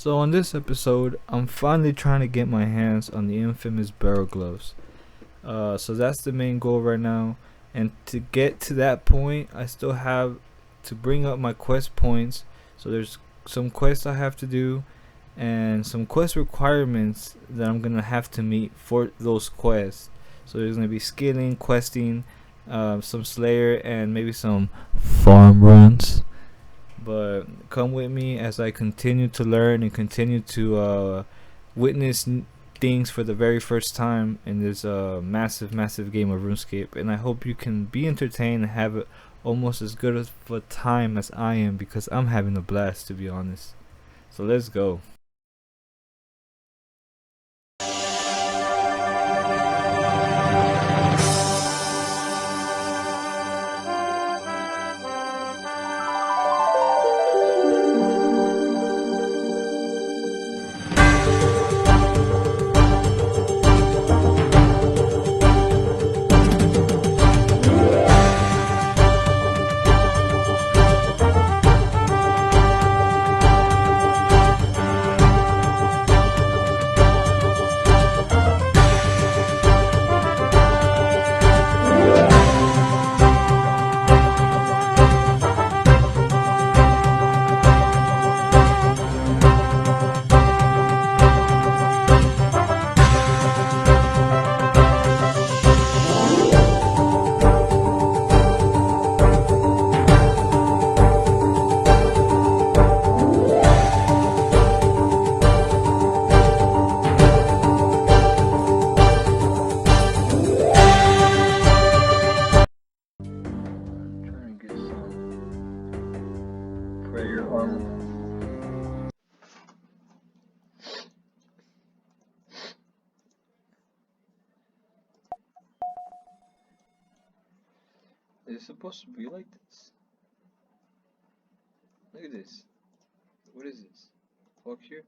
So on this episode, I'm finally trying to get my hands on the infamous barrel gloves. So that's the main goal right now. And to get to that point, I still have to bring up my quest points. So there's some quests I have to do and some quest requirements that I'm gonna have to meet for those quests. So there's gonna be skilling, questing, some slayer, and maybe some farm runs. But come with me as I continue to learn and continue to witness things for the very first time in this massive game of Runescape. And I hope you can be entertained and have it almost as good of a time as I am, because I'm having a blast, to be honest. So let's go. Is it supposed to be like this? Look at this. What is this? Walk here?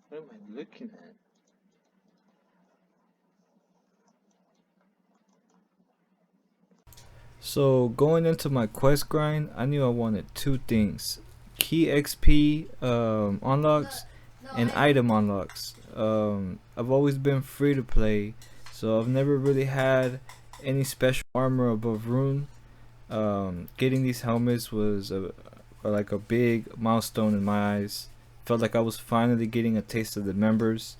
What am I looking at? So going into my quest grind, I knew I wanted two things: key XP unlocks and item unlocks. I've always been free to play, so I've never really had any special armor above rune. Getting these helmets was like a big milestone in my eyes. Felt like I was finally getting a taste of the members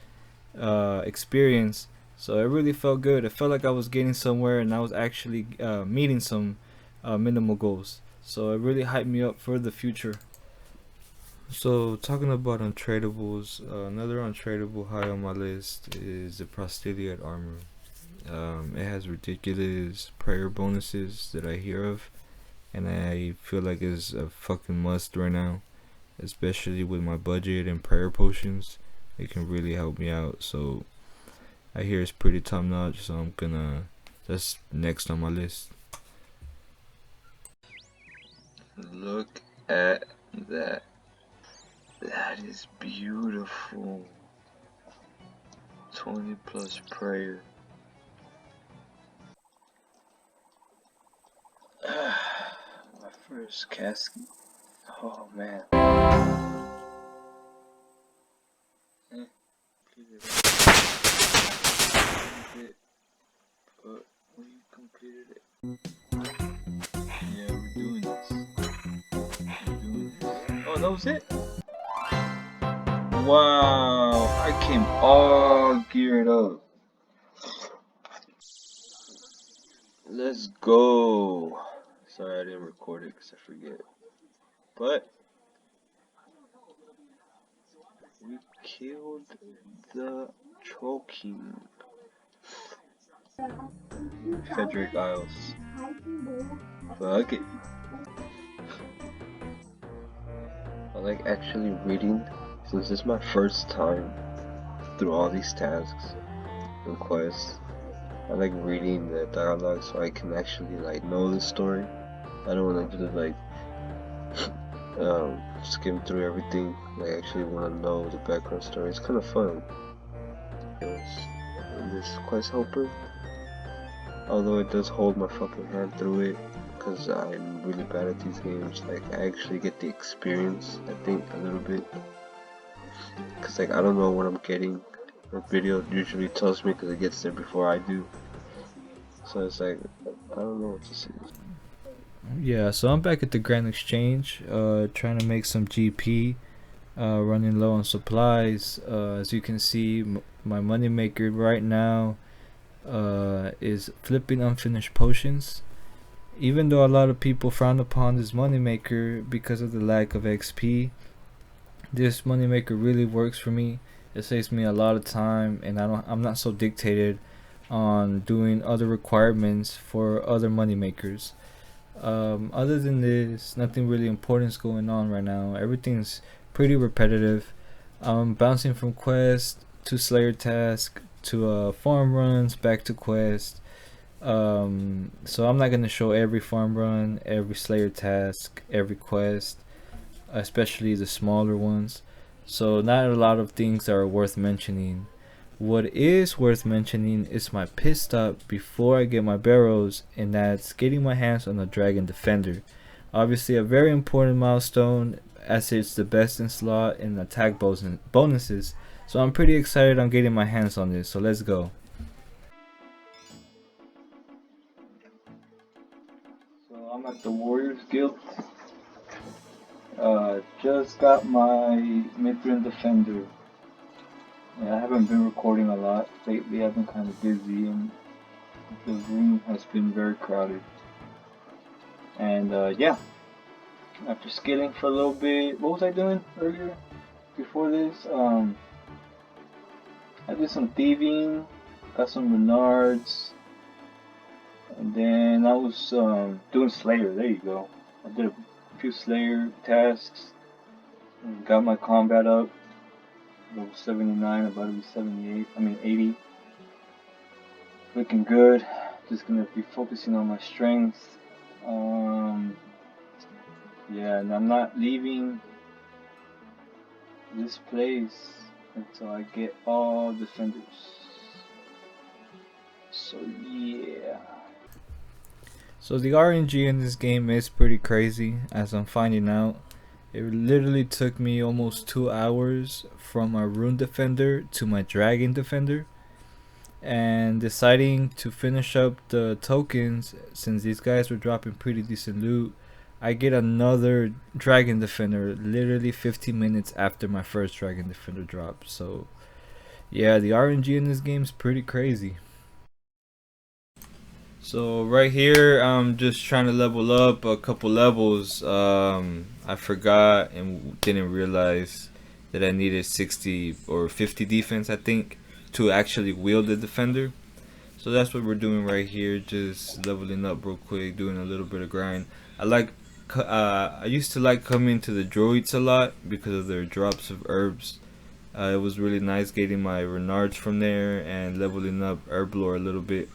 experience. So it really felt good. It felt like I was getting somewhere and I was actually meeting some minimal goals. So it really hyped me up for the future. So talking about untradables, another untradable high on my list is the Prosteliate armor. It has ridiculous prayer bonuses that I hear of, and I feel like it's a fucking must right now, especially with my budget and prayer potions. It can really help me out. So I hear it's pretty top notch. So that's next on my list. Look at that. That is beautiful. 20 plus prayer. My first casket. Oh man. But we completed it. Yeah, we're doing this. Oh, that was it? Wow, I came all geared up. Let's go. Sorry I didn't record it because I forget. But we killed the Troll King. Frederick Isles. Fuck it. I like actually reading, since it's my first time through all these tasks and quests. I like reading the dialogue so I can actually like know the story. I don't want to just like skim through everything. I actually want to know the background story. It's kind of fun. This quest helper, although it does hold my fucking hand through it, because I'm really bad at these games. Like, I actually get the experience, I think, a little bit, because like I don't know what I'm getting. The video usually tells me because it gets there before I do, so it's like I don't know what to say. Yeah, so I'm back at the Grand Exchange, trying to make some GP, running low on supplies. As you can see, my moneymaker right now is flipping unfinished potions. Even though a lot of people frown upon this moneymaker because of the lack of XP, this moneymaker really works for me. It saves me a lot of time, and I'm not so dictated on doing other requirements for other moneymakers. Other than this, nothing really important is going on right now. Everything's pretty repetitive. I'm bouncing from quest to Slayer task to farm runs back to quest. So I'm not gonna show every farm run, every Slayer task, every quest, especially the smaller ones. So not a lot of things that are worth mentioning. What is worth mentioning is my pit stop before I get my barrows, and that's getting my hands on a dragon defender. Obviously a very important milestone, as it's the best in slot and attack bonuses. So I'm pretty excited on getting my hands on this, so let's go. So I'm at the Warriors Guild. Just got my Mithrin Defender. Yeah, I haven't been recording a lot lately. I've been kind of busy and the room has been very crowded. And yeah, after skilling for a little bit, what was I doing earlier? Before this, I did some thieving, got some Renards, and then I was doing Slayer. There you go. I did a few Slayer tasks, and got my combat up. Level 79, about to be 78. I mean 80. Looking good. Just gonna be focusing on my strength. Yeah, and I'm not leaving this place until I get all defenders. So yeah. So the RNG in this game is pretty crazy, as I'm finding out. It literally took me almost 2 hours from my Rune Defender to my Dragon Defender. And deciding to finish up the tokens, since these guys were dropping pretty decent loot, I get another Dragon Defender literally 15 minutes after my first Dragon Defender drop. So yeah, the RNG in this game is pretty crazy. So right here, I'm just trying to level up a couple levels. I forgot and didn't realize that I needed 60 or 50 defense, I think, to actually wield the defender. So that's what we're doing right here, just leveling up real quick, doing a little bit of grind. I used to like coming to the droids a lot because of their drops of herbs. It was really nice getting my Renards from there and leveling up herb lore a little bit.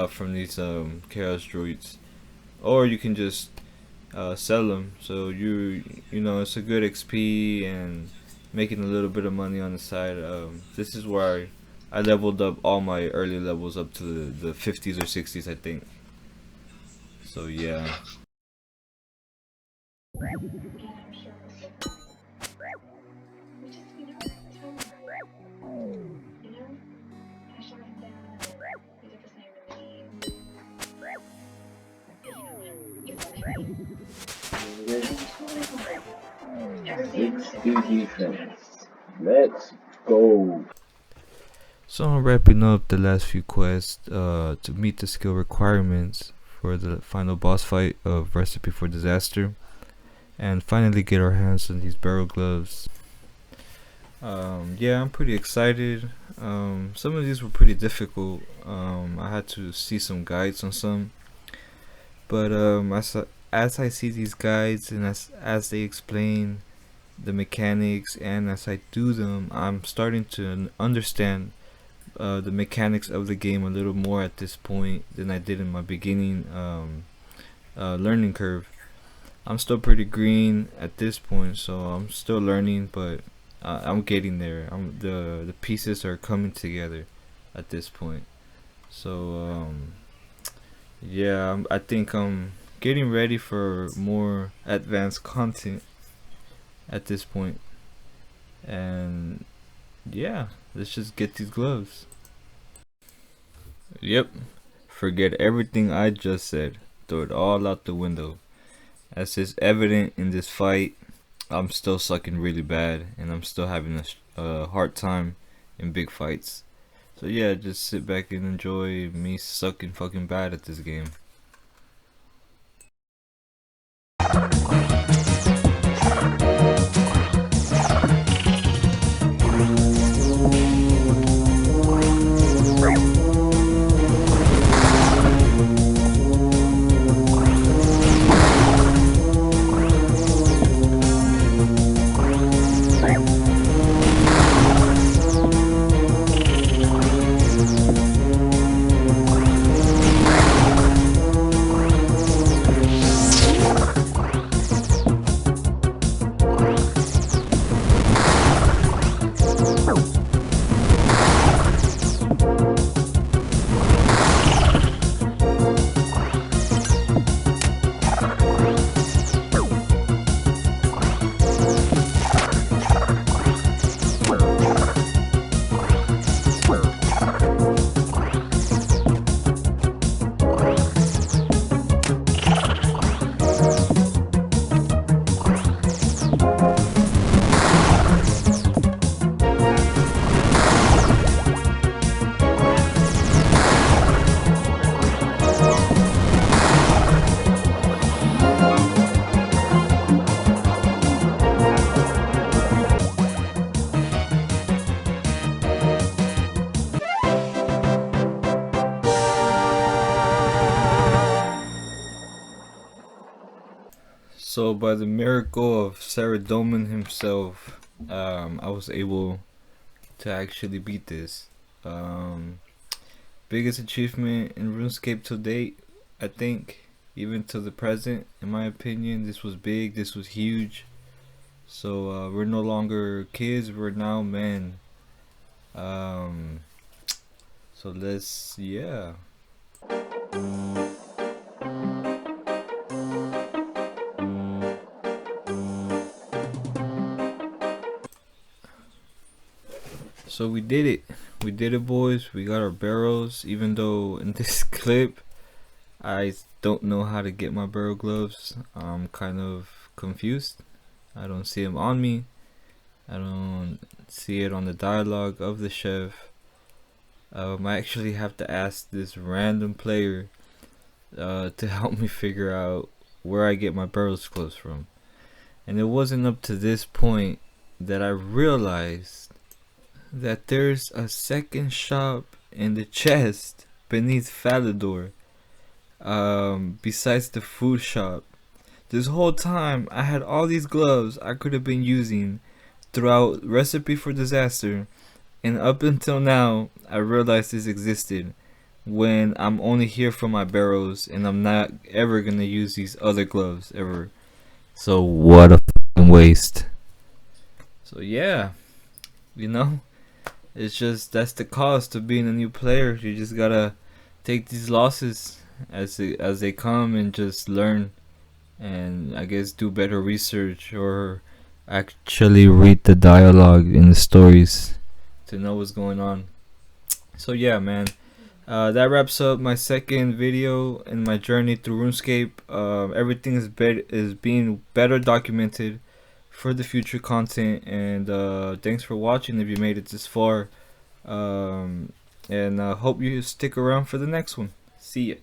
From these chaos droids, or you can just sell them. So you know, it's a good XP and making a little bit of money on the side. This is where I leveled up all my early levels up to the 50s or 60s, I think. So yeah. Let's go. So I'm wrapping up the last few quests to meet the skill requirements for the final boss fight of Recipe for Disaster, and finally get our hands on these barrel gloves. Yeah, I'm pretty excited. Some of these were pretty difficult. I had to see some guides on some, but as I see these guides and as they explain the mechanics and as I do them, I'm starting to understand the mechanics of the game a little more at this point than I did in my beginning learning curve. I'm still pretty green at this point, so I'm still learning, but I'm getting there. The pieces are coming together at this point. So yeah, I think I'm getting ready for more advanced content at this point. And yeah, let's just get these gloves. Yep, forget everything I just said. Throw it all out the window. As is evident in this fight, I'm still sucking really bad, and I'm still having a hard time in big fights. So yeah, just sit back and enjoy me sucking fucking bad at this game. So by the miracle of Sarah Dolman himself, I was able to actually beat this. Um, Biggest achievement in RuneScape to date, I think, even to the present, in my opinion. This was big, this was huge. So we're no longer kids, we're now men. Um, so let's, yeah. So we did it. We did it, boys. We got our barrows. Even though in this clip I don't know how to get my barrel gloves, I'm kind of confused. I don't see them on me. I don't see it on the dialogue of the chef. I actually have to ask this random player to help me figure out where I get my barrels gloves from. And it wasn't up to this point that I realized that there's a second shop in the chest beneath Falador, besides the food shop. This whole time I had all these gloves I could have been using throughout Recipe for Disaster, and up until now I realized this existed when I'm only here for my barrows and I'm not ever gonna use these other gloves ever. So what a fucking waste. So yeah, you know, it's just that's the cost of being a new player. You just gotta take these losses as they come and just learn, and I guess do better research or actually read the dialogue in the stories to know what's going on. So yeah, man, that wraps up my second video in my journey through RuneScape. Everything is being better documented for the future content, and thanks for watching if you made it this far, and hope you stick around for the next one. See ya.